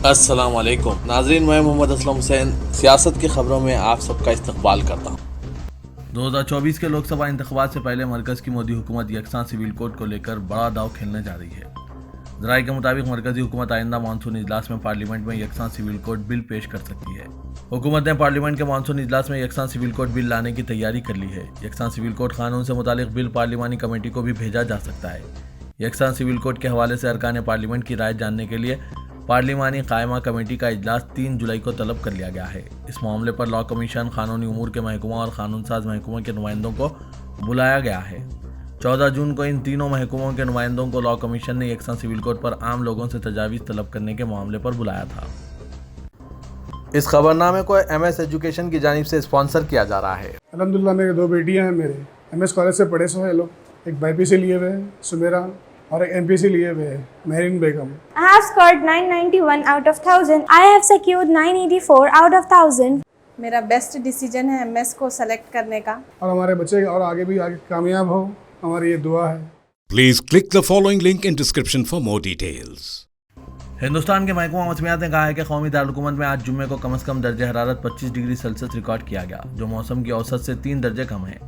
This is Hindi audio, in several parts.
अस्सलाम वालेकुम नाजरीन, मैं मोहम्मद असलम हुसैन सियासत की खबरों में आप सबका इस्तकबाल करता हूँ। 2024 के लोकसभा इंतखाबात से पहले मरकज़ की मोदी हुकूमत यकसां सिविल कोड को लेकर बड़ा दाव खेलने जा रही है। ज़राए के मुताबिक मरकज़ी हुकूमत आइंदा मानसून इजलास में पार्लियामेंट में यकसां सिविल कोड बिल पेश कर सकती है। हुकूमत ने पार्लियामेंट के मानसून इजलास में यकसां सिविल कोड बिल लाने की तैयारी कर ली है। यकसां सिविल कोड कानून से मुतालिक बिल पार्लिमानी कमेटी को भी भेजा जा सकता है। यकसां सिविल कोड के हवाले से अरकान पार्लियामेंट की राय जानने के लिए पार्लिमानी कायमा कमेटी का इजलास 3 जुलाई को तलब कर लिया गया है। इस मामले पर लॉ कमीशन, कानूनी उमूर के महकमा और कानून साज महकमों के नुमाइंदों को बुलाया गया है। 14 जून को इन तीनों महकमों के नुमाइंदों को लॉ कमीशन ने यकसां सिविल कोड पर आम लोगों से तजावीज़ तलब करने के मामले पर बुलाया था। इस खबरनामे को MS एजुकेशन की जानिब से स्पॉन्सर किया जा रहा है। अल्हम्दुलिल्लाह मेरे 2 बेटियां हैं। मेरे MS कॉलेज से पढ़े सो है लोग, एक BPC लिए हुए हैं सुमेरा और एक MPC लिए हुए हैं महरीन बेगम। I have scored 991 out of 1000. I have secured 984 out of 1000. मेरा बेस्ट डिसीजन है MS को सेलेक्ट करने का। और हमारे बच्चे और आगे कामयाब हो, हमारी ये दुआ है। Please click the following link in description for more details. Hindustan के महकमा मौसमियात ने कहा है कि कौमी दारुलहुकूमत में आज जुम्मे को कम से कम दर्जे हरारत 25 डिग्री सेल्सियस रिकॉर्ड किया गया, जो मौसम की औसत से 3 दर्जे कम है।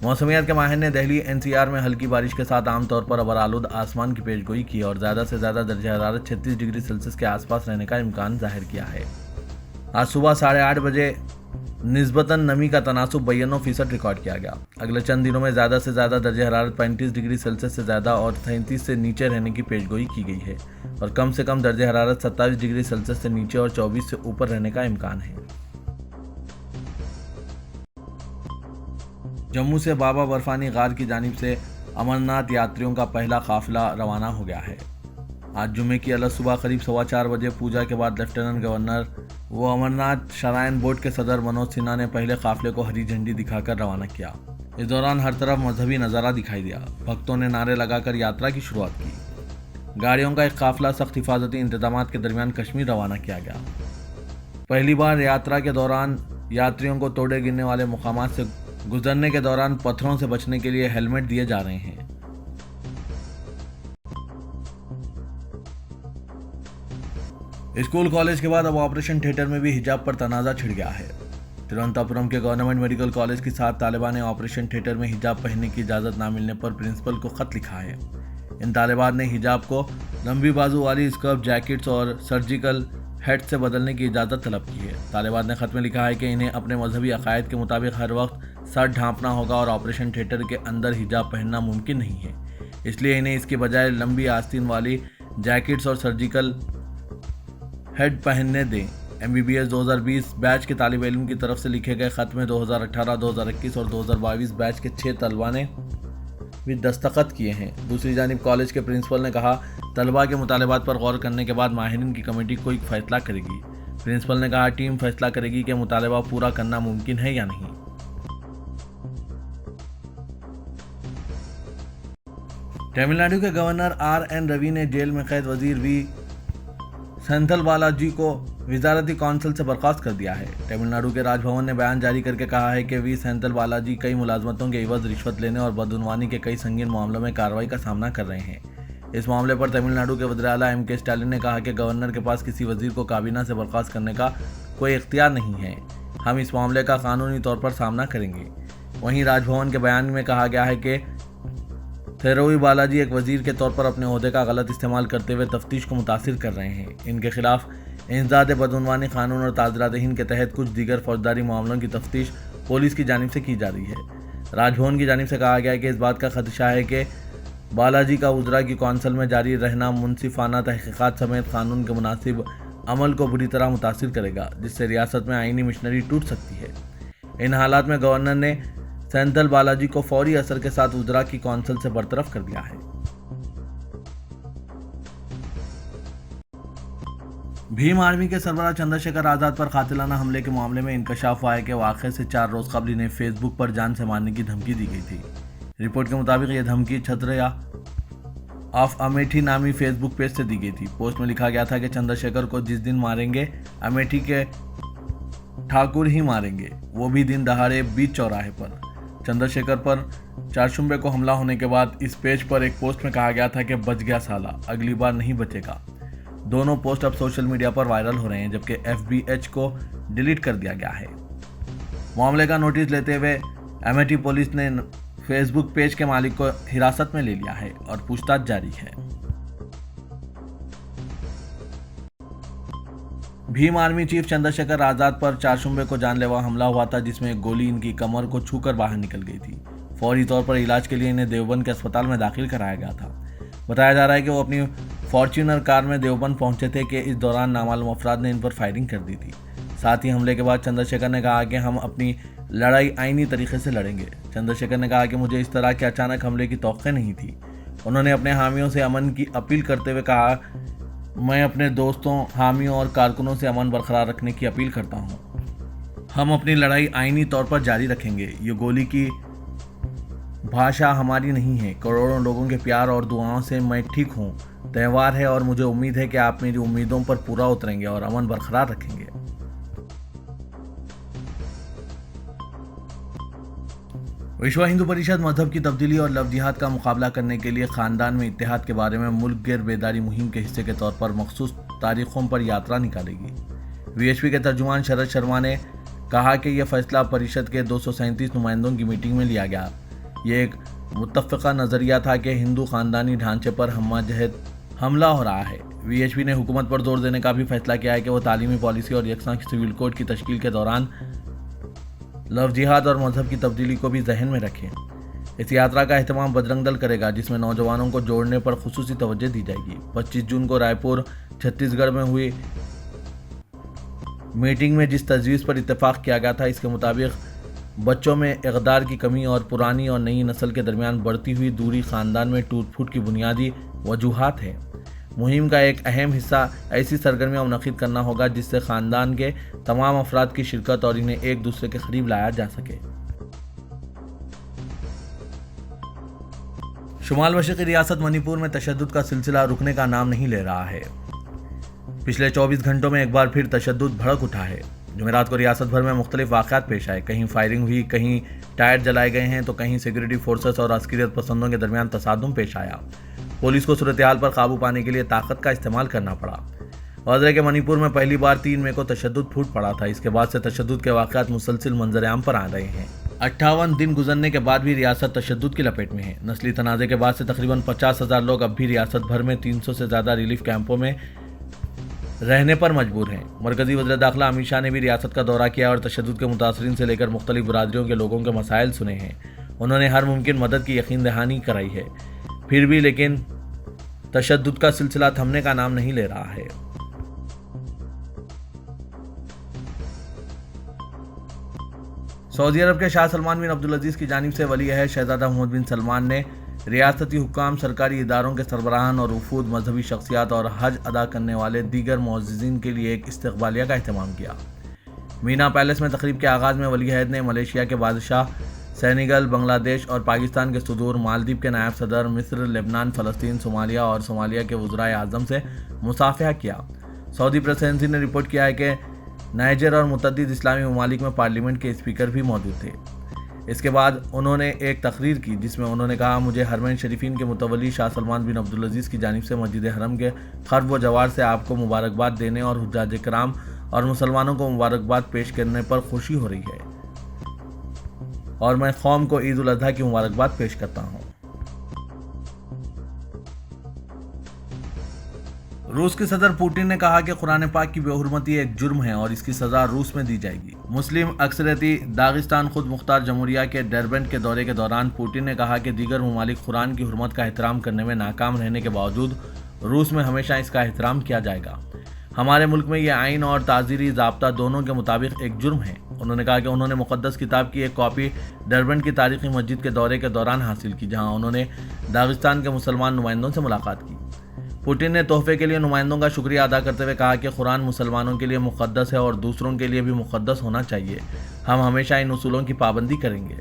मौसमियात के माहिर ने दिल्ली NCR में हल्की बारिश के साथ आमतौर पर अबरालूद आसमान की पेशगोई की और ज़्यादा से ज़्यादा दर्जे हरारत 36 डिग्री सेल्सियस के आसपास रहने का इम्कान जाहिर किया है। आज सुबह 8:30 बजे निस्बतन नमी का तनासुब 92% रिकॉर्ड किया गया। अगले चंद दिनों में ज़्यादा से ज़्यादा दर्जे हरारत 35 डिग्री सेल्सियस से ज़्यादा और 37 से नीचे रहने की पेशगोई की गई है और कम से कम दर्जे हरारत 27 डिग्री सेल्सियस से नीचे और 24 से ऊपर रहने का इम्कान है। जम्मू से बाबा बर्फानी गार की जानिब से अमरनाथ यात्रियों का पहला काफिला रवाना हो गया है। आज जुमे की अलग सुबह करीब 4:15 बजे पूजा के बाद लेफ्टिनेंट गवर्नर व अमरनाथ श्राइन बोर्ड के सदर मनोज सिन्हा ने पहले काफिले को हरी झंडी दिखाकर रवाना किया। इस दौरान हर तरफ मजहबी नज़ारा दिखाई दिया। भक्तों ने नारे लगाकर यात्रा की शुरुआत की। गाड़ियों का एक काफिला सख्त हिफाजती इंतजामात के दरमियान कश्मीर रवाना किया गया। पहली बार यात्रा के दौरान यात्रियों को तोड़े गिरने वाले मुकामात से गुजरने के दौरान पत्थरों से बचने के लिए हेलमेट दिए जा रहे हैं। स्कूल कॉलेज के बाद अब ऑपरेशन थिएटर में भी हिजाब पर तनाज़ा छिड़ गया है। तिरुवनंतपुरम के गवर्नमेंट मेडिकल कॉलेज की 7 तालिबान ने ऑपरेशन थिएटर में हिजाब पहनने की इजाज़त ना मिलने पर प्रिंसिपल को खत लिखा है। इन तालिबान ने हिजाब को लंबी बाजू वाली स्कर्फ, जैकेट्स और सर्जिकल हेड से बदलने की इजाज़त तलब की है। तालिबान ने खत में लिखा है कि इन्हें अपने मजहबी अकायद के मुताबिक हर वक्त सर ढांपना होगा और ऑपरेशन थिएटर के अंदर हिजाब पहनना मुमकिन नहीं है, इसलिए इन्हें इसके बजाय लंबी आस्तीन वाली जैकेट्स और सर्जिकल हेड पहनने दें। MBBS 2020 बैच के तालिब इल्म की तरफ से लिखे गए खत में 2018, 2021 और 2022 बैच के 6 तलबा ने भी दस्तखत किए हैं। दूसरी जानिब कॉलेज के प्रिंसिपल ने कहा, तलबा के मुतालबात पर गौर करने के बाद माहिरीन की कमेटी कोई फैसला करेगी। प्रिंसिपल ने कहा, टीम फैसला करेगी कि मुतालबा पूरा करना मुमकिन है या नहीं। तमिलनाडु के गवर्नर RN रवि ने जेल में कैद वजीर V सेंथिल बालाजी को वजारती कौंसिल से बर्खास्त कर दिया है। तमिलनाडु के राजभवन ने बयान जारी करके कहा है कि V सेंथिल बालाजी कई मुलाजमतों के एवज रिश्वत लेने और बदउनवानी के कई संगीन मामलों में कार्रवाई का सामना कर रहे हैं। इस मामले पर तमिलनाडु के वज़ीर आला MK स्टालिन ने कहा कि गवर्नर के पास किसी वजीर को काबीना से बर्खास्त करने का कोई इख्तियार नहीं है। हम इस मामले का कानूनी तौर पर सामना करेंगे। वहीं राजभवन के बयान में कहा गया है कि थेरोई बालाजी एक वजीर के तौर पर अपने ओहदे का गलत इस्तेमाल करते हुए तफ्तीश को मुतासिर कर रहे हैं। इनके खिलाफ इंसदाद बदउनवानी कानून और ताज़रात हिंद के तहत कुछ दीगर फौजदारी मामलों की तफ्तीश पुलिस की जानिब से की जा रही है। राजभवन की जानिब से कहा गया है कि इस बात का खदशा है कि बालाजी का उजरा की कौंसिल में जारी रहना मुनसिफाना तहकीकात समेत कानून के मुनासिब अमल को बुरी तरह मुतासिर करेगा, जिससे रियासत में आईनी मिशनरी टूट सकती है। इन हालात में गवर्नर ने सेंथिल बालाजी को फौरी असर के साथ उजरा की कौंसिल से बरतरफ कर दिया है। भीम आर्मी के सरबराह चंद्रशेखर आज़ाद पर कातिलाना हमले के मामले में इंकशाफ हुआ है कि वाक़े से 4 रोज़ कबल इन्हें फेसबुक पर जान से मारने की धमकी दी गई थी। रिपोर्ट के मुताबिक यह धमकी छत्रया ऑफ अमेठी नामी फेसबुक पेज से दी गई थी। पोस्ट में लिखा गया था कि चंद्रशेखर को जिस दिन मारेंगे अमेठी के ठाकुर ही मारेंगे, वो भी दिन दहाड़े बीच चौराहे पर। चंद्रशेखर पर चारशुम्बे को हमला होने के बाद इस पेज पर एक पोस्ट में कहा गया था कि बच गया साला, अगली बार नहीं बचेगा। दोनों पोस्ट अब सोशल मीडिया पर वायरल हो रहे हैं, जबकि FBH को डिलीट कर दिया गया है। मामले का नोटिस लेते हुए अमेठी पुलिस ने फेसबुक पेज के मालिक को हिरासत में ले लिया है और पूछताछ जारी है। भीम आर्मी चीफ चंद्रशेखर आजाद पर चारशुंबे को जानलेवा हमला हुआ था, जिसमें एक गोली इनकी कमर को छूकर बाहर निकल गई थी। फौरी तौर पर इलाज के लिए इन्हें देवबंद के अस्पताल में दाखिल कराया गया था। बताया जा रहा है कि वो अपनी फॉर्च्यूनर कार में देवबंद पहुंचे थे कि इस दौरान नामालूम अफराद ने इन पर फायरिंग कर दी थी। साथ ही हमले के बाद चंद्रशेखर ने कहा कि हम अपनी लड़ाई आईनी तरीके से लड़ेंगे। चंद्रशेखर ने कहा कि मुझे इस तरह के अचानक हमले की तौक़्क़े नहीं थी। उन्होंने अपने हामियों से अमन की अपील करते हुए कहा, मैं अपने दोस्तों, हामियों और कारकुनों से अमन बरकरार रखने की अपील करता हूँ। हम अपनी लड़ाई आईनी तौर पर जारी रखेंगे। ये गोली की भाषा हमारी नहीं है। करोड़ों लोगों के प्यार और दुआओं से मैं ठीक हूँ। त्यौहार है और मुझे उम्मीद है कि आप मेरी उम्मीदों पर पूरा उतरेंगे और अमन बरकरार रखेंगे। विश्व हिंदू परिषद मजहब की तब्दीली और लव जिहाद का मुकाबला करने के लिए खानदान में इत्तेहाद के बारे में मुल्क गिर बेदारी मुहिम के हिस्से के तौर पर मखसूस तारीखों पर यात्रा निकालेगी। VHP के तर्जुमान शरद शर्मा ने कहा कि यह फैसला परिषद के 237 नुमाइंदों की मीटिंग में लिया गया। ये एक मुत्तफ़िक़ा नज़रिया था कि हिंदू ख़ानदानी ढांचे पर हमजहत हमला हो रहा है। VHP ने हुकूमत पर जोर देने का भी फैसला किया है कि वो तालीमी पॉलिसी और यकसां सिविल कोड की तश्कील के दौरान लव जिहाद और मजहब की तब्दीली को भी जहन में रखें। इस यात्रा का एहतमाम बजरंग दल करेगा, जिसमें नौजवानों को जोड़ने पर खुसूसी तवज्जो दी जाएगी। 25 जून को रायपुर, छत्तीसगढ़ में हुई मीटिंग में जिस तजवीज़ पर इत्तेफाक किया गया था, इसके मुताबिक बच्चों में इक़दार की कमी और पुरानी और नई नस्ल के दरमियान बढ़ती हुई दूरी ख़ानदान में टूट फूट की बुनियादी वजूहात है। मुहिम का एक अहम हिस्सा ऐसी सरगर्मियाँ मुनक़िद करना होगा जिससे ख़ानदान के तमाम अफराद की शिरकत और इन्हें एक दूसरे के करीब लाया जा सके। शुमाल मशरक़ी रियासत मणिपुर में तशद्दुद का सिलसिला रुकने का नाम नहीं ले रहा है। पिछले 24 घंटों में एक बार फिर तशद्दुद भड़क उठा है। जुमेरात को रियासत भर में मुख्तलिफ वाक़यात पेश आए। कहीं फायरिंग हुई, कहीं टायर जलाए गए हैं, तो कहीं सिक्योरिटी फोर्सेस और अस्करियत पसंदों के दरमियान तसादुम पेश आया। पुलिस को सूरत हाल पर काबू पाने के लिए ताकत का इस्तेमाल करना पड़ा। वाज़ेह है कि मणिपुर में पहली बार 3 मई को तशद्दुद फूट पड़ा था। इसके बाद से तशद्दुद के वाक़यात मुसलसिल मंजर-ए-आम पर आ रहे हैं। 58 दिन गुजरने के बाद भी रियासत तशद्दुद की लपेट में है। नस्ली तनाज़े के बाद से तकरीबन 50,000 लोग अब भी रियासत भर में 300 से ज़्यादा रिलीफ कैंपों में रहने पर मजबूर हैं। मरकज़ी वज़ीर दाखिला अमित शाह ने भी रियासत का दौरा किया और तशद्दुद के मुतासरीन से लेकर मुख्तलिफ बरादरियों के लोगों के मसाइल सुने हैं। उन्होंने हर मुमकिन मदद की यकीन दहानी कराई है। फिर भी लेकिन तशद्दुद का सिलसिला थमने का नाम नहीं ले रहा है। सऊदी अरब के शाह सलमान बिन अब्दुल अजीज की जानिब से वली अहद शहजादा मोहम्मद बिन सलमान ने रियासती हुक्काम, सरकारी इदारों के सरबराहान और वफूद, मजहबी शख्सियात और हज अदा करने वाले दीगर मुअज़्ज़िज़ीन के लिए एक इस्तक़बालिया का अहतमाम किया। मीना पैलेस में तकरीब के आगाज़ में वली अहद ने मलेशिया के बादशाह, सेनेगल, बांग्लादेश और पाकिस्तान के सदूर, मालदीव के नायब सदर, मिस्र, लेबनान, फ़लस्तीन, सोमालिया और सोमालिया के वज़राए आज़म से मुसाफ़हा किया। सऊदी प्रेस एजेंसी ने रिपोर्ट किया है कि नाइजर और मुतअद्दिद इस्लामी ममालिक में पार्लियामेंट के स्पीकर भी मौजूद थे। इसके बाद उन्होंने एक तकरीर की जिसमें उन्होंने कहा, मुझे हरमैन शरीफीन के मुतवल्ली शाह सलमान बिन अब्दुल अजीज़ की जानिब से मस्जिद हरम के खर्ब व जवार से आपको मुबारकबाद देने और हुज्जाज कराम और मुसलमानों को मुबारकबाद पेश करने पर खुशी हो रही है और मैं कौम को ईद उल अज़हा की मुबारकबाद पेश करता हूँ। रूस के सदर पुतिन ने कहा कि कुरान पाक की बेहुरमती एक जुर्म है और इसकी सज़ा रूस में दी जाएगी। मुस्लिम अक्सरियती दागिस्तान खुद मुख्तार जमहूरिया के डरबेंट के दौरे के दौरान पुतिन ने कहा कि दीगर ममालिक कुरान की हुर्मत का एहतराम करने में नाकाम रहने के बावजूद रूस में हमेशा इसका एहतराम किया जाएगा। हमारे मुल्क में यह आइन और ताज़ीरी ज़ाब्ता दोनों के मुताबिक एक जुर्म है। उन्होंने कहा कि उन्होंने मुक़द्दस किताब की एक कॉपी डरबेंट की तारीख़ी मस्जिद के दौरे के दौरान हासिल की, जहाँ उन्होंने दागिस्तान के मुसलमान नुमाइंदों से मुलाकात की। पुतिन ने तोहफे के लिए नुमाइंदों का शुक्रिया अदा करते हुए कहा कि कुरान मुसलमानों के लिए मुक़द्दस है और दूसरों के लिए भी मुक़द्दस होना चाहिए। हम हमेशा इन उसूलों की पाबंदी करेंगे।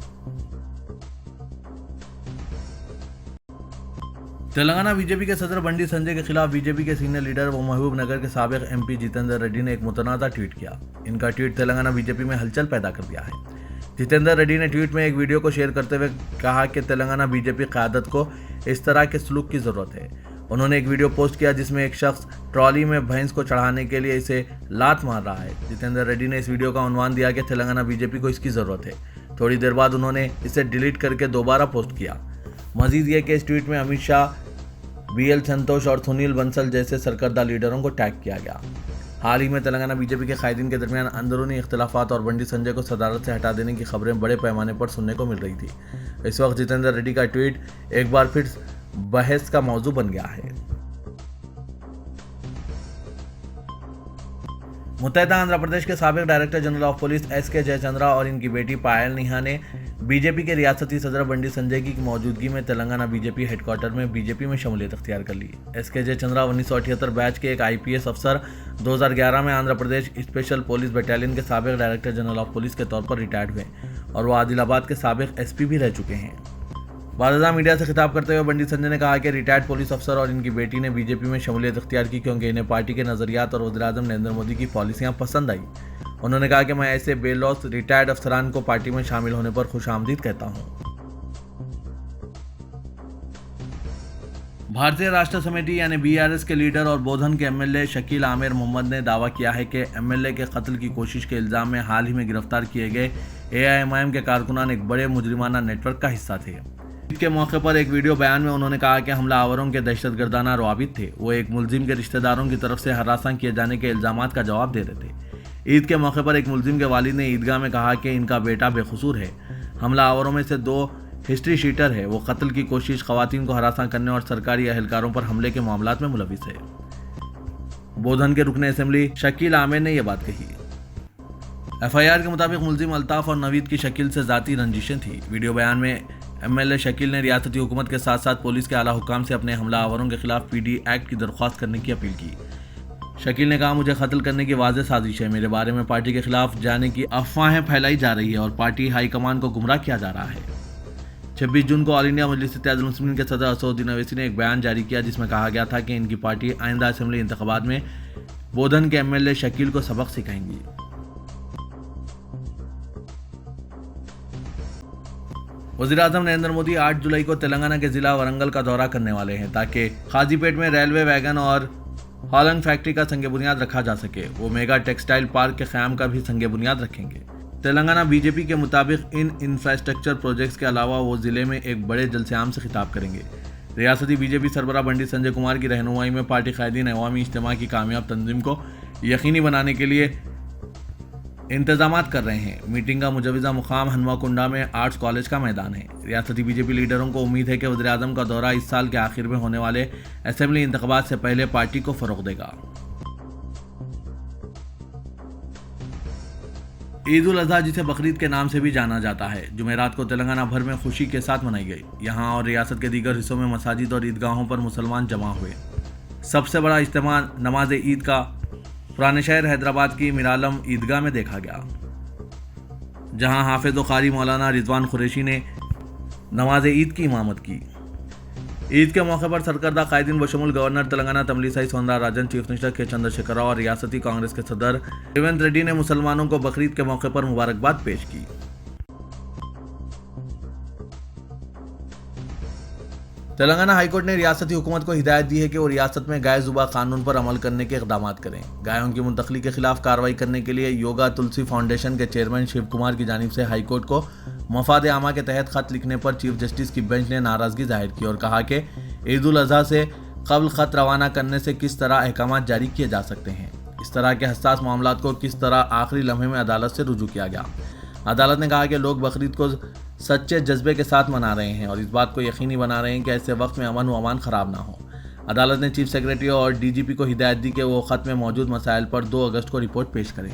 तेलंगाना बीजेपी के सदर बंडी संजय के खिलाफ बीजेपी के सीनियर लीडर व महबूब नगर के साबिक MP जितेंद्र रेड्डी ने एक मुतनाज़ा ट्वीट किया। इनका ट्वीट तेलंगाना बीजेपी में हलचल पैदा कर दिया है। जितेंद्र रेड्डी ने ट्वीट में एक वीडियो को शेयर करते हुए कहा कि तेलंगाना बीजेपी क़यादत को इस तरह के सलूक की ज़रूरत है। उन्होंने एक वीडियो पोस्ट किया जिसमें एक शख्स ट्रॉली में भैंस को चढ़ाने के लिए इसे लात मार रहा है। जितेंद्र रेड्डी ने इस वीडियो का उन्वान दिया कि तेलंगाना बीजेपी को इसकी ज़रूरत है। थोड़ी देर बाद उन्होंने इसे डिलीट करके दोबारा पोस्ट किया। मजीद ये कि इस ट्वीट में अमित शाह, BL संतोष और सुनील बंसल जैसे सरकर्दा लीडरों को टैग किया गया। हाल ही में तेलंगाना बीजेपी के कायदीन के दरमियान अंदरूनी इख्तिलाफात और बंडी संजय को सदारत से हटा देने की खबरें बड़े पैमाने पर सुनने को मिल रही थी। इस वक्त जितेंद्र रेड्डी का ट्वीट एक बार फिर बहस का मौजू बन गया है। मुत्तहिदा आंध्र प्रदेश के साबिक director general of police SK Jaichandra और इनकी बेटी पायल निहा ने बीजेपी के रियासती सदर बंडी संजय की मौजूदगी में तेलंगाना बीजेपी हेडक्वार्टर में बीजेपी में शमूलियत अख्तियार कर ली। SK जयचंद्रा 1978 बैच के एक IPS अफसर 2011 में Andhra Pradesh special police battalion के साबिक डायरेक्टर जनरल ऑफ पुलिस के तौर पर रिटायर्ड हुए और वो आदिलाबाद के साबिक SP भी रह चुके हैं। बाज़ादा मीडिया से खिताब करते हुए बंडी संजय ने कहा कि रिटायर्ड पुलिस अफसर और इनकी बेटी ने बीजेपी में शमूलियत अख्तियार की क्योंकि इन्हें पार्टी के नज़रियात और वज़ीर-ए-आज़म नरेंद्र मोदी की पॉलिसियां पसंद आई। उन्होंने कहा कि मैं ऐसे बेलौस रिटायर्ड अफसरान को पार्टी में शामिल होने पर खुशामदीद कहता हूं। भारतीय राष्ट्र समिति यानी BRS के लीडर और बोधन के MLA शकील आमिर मोहम्मद ने दावा किया है कि MLA के कत्ल की कोशिश के इल्जाम में हाल ही में गिरफ्तार किए गए AIMIM के कारकुनान एक बड़े मुजरिमाना नेटवर्क का हिस्सा थे। ईद के मौके पर एक वीडियो बयान में उन्होंने कहा कि हमलावरों के दहशतगर्दाना रवाबित थे। वो एक मुलजिम के रिश्तेदारों की तरफ से हरासा किए जाने के इल्जामात का जवाब दे रहे थे। ईद के मौके पर एक मुलजिम के वालिद ने ईदगाह में कहा कि इनका बेटा बेकसूर है। हमलावरों में से 2 हिस्ट्री शीटर है। वो कत्ल की कोशिश, खवातीन को हरासा करने और सरकारी अहलकारों पर हमले के मामलात में मुलविस है। बोधन के रुकने असेंबली शकील आमिर ने यह बात कही। FIR के मुताबिक मुलजिम अल्ताफ और नवीद की शकील से जाती रंजिशें थी। वीडियो बयान में MLA शकील ने रियासती हुकूमत के साथ साथ पुलिस के आला हुकाम से अपने हमलावरों के खिलाफ PD एक्ट की दरख्वास्त करने की अपील की। शकील ने कहा, मुझे कत्ल करने की वाज़ेह साजिश है। मेरे बारे में पार्टी के खिलाफ जाने की अफवाहें फैलाई जा रही है और पार्टी हाईकमान को गुमराह किया जा रहा है। 26 जून को ऑल इंडिया मजलिस इत्तेहादुल मुस्लिमीन के सदर असदुद्दीन ओवैसी ने एक बयान जारी किया जिसमें कहा गया था कि इनकी पार्टी आइंदा असेंबली इंतखाबात में बोधन के MLA शकील को सबक सिखाएंगी। वज़ीर-ए-आज़म नरेंद्र मोदी 8 जुलाई को तेलंगाना के जिला वरंगल का दौरा करने वाले हैं ताकि खाजीपेट में रेलवे वैगन और हॉलंग फैक्ट्री का संग बुनियाद रखा जा सके। वो मेगा टेक्सटाइल पार्क के क़याम का भी संग बुनियाद रखेंगे। तेलंगाना बीजेपी के मुताबिक इन इंफ्रास्ट्रक्चर प्रोजेक्ट्स के अलावा वो ज़िले में एक बड़े जलसे-आम से खिताब करेंगे। रियासती बीजेपी सरबराह बंडी संजय कुमार की रहनुमाई में पार्टी कायदीन अवामी इज्तिमा की कामयाब तंजीम को यकीनी बनाने के लिए इंतजामात कर रहे हैं। मीटिंग का मुजवज़ा मुकाम हनुमाकुंडा में आर्ट्स कॉलेज का मैदान है। रियासती बीजेपी लीडरों को उम्मीद है कि वज़ीर-ए-आज़म का दौरा इस साल के आखिर में होने वाले असेंबली इंतखाबात से पहले पार्टी को फ़रोग़ देगा। ईद उल अज़हा, जिसे बकरीद के नाम से भी जाना जाता है, जुमेरात को तेलंगाना भर में खुशी के साथ मनाई गई। यहाँ और रियासत के दीगर हिस्सों में मसाजिद और ईदगाहों पर मुसलमान जमा हुए। सबसे बड़ा इज्तिमा नमाज ईद का पुराने शहर हैदराबाद की मिरालम ईदगाह में देखा गया, जहां हाफिज़ व क़ारी मौलाना रिजवान कुरैशी ने नमाज ईद की इमामत की। ईद के मौके पर सरकर्दा कायदीन बशमूल governor Telangana Tamilisai Soundararajan, chief minister K Chandrashekar Rao और रियासती कांग्रेस के सदर रेवंत रेड्डी ने मुसलमानों को बकरीद के मौके पर मुबारकबाद पेश की। तेलंगाना हाईकोर्ट ने रियासती हुकूमत को हिदायत दी है कि वो रियासत में गाय ज़ुबा कानून पर अमल करने के इक़दामात करें। गायों की मुंतकली के खिलाफ कार्रवाई करने के लिए योगा तुलसी फाउंडेशन के चेयरमैन शिव कुमार की जानिब से हाईकोर्ट को मफाद आमा के तहत ख़त लिखने पर चीफ जस्टिस की बेंच ने नाराज़गी जाहिर की और कहा कि ईद उल अज़हा से कबल ख़त रवाना करने से किस तरह अहकामात जारी किए जा सकते हैं। इस तरह के हसास मामलात को किस तरह आखिरी लम्हे में अदालत से रुजू किया गया। अदालत ने कहा कि लोग बकरीद को सच्चे जज्बे के साथ मना रहे हैं और इस बात को यकीनी बना रहे हैं कि ऐसे वक्त में अमन व अमान ख़राब ना हो। अदालत ने चीफ सेक्रेटरी और DGP को हिदायत दी कि वो ख़त में मौजूद मसाइल पर 2 अगस्त को रिपोर्ट पेश करें।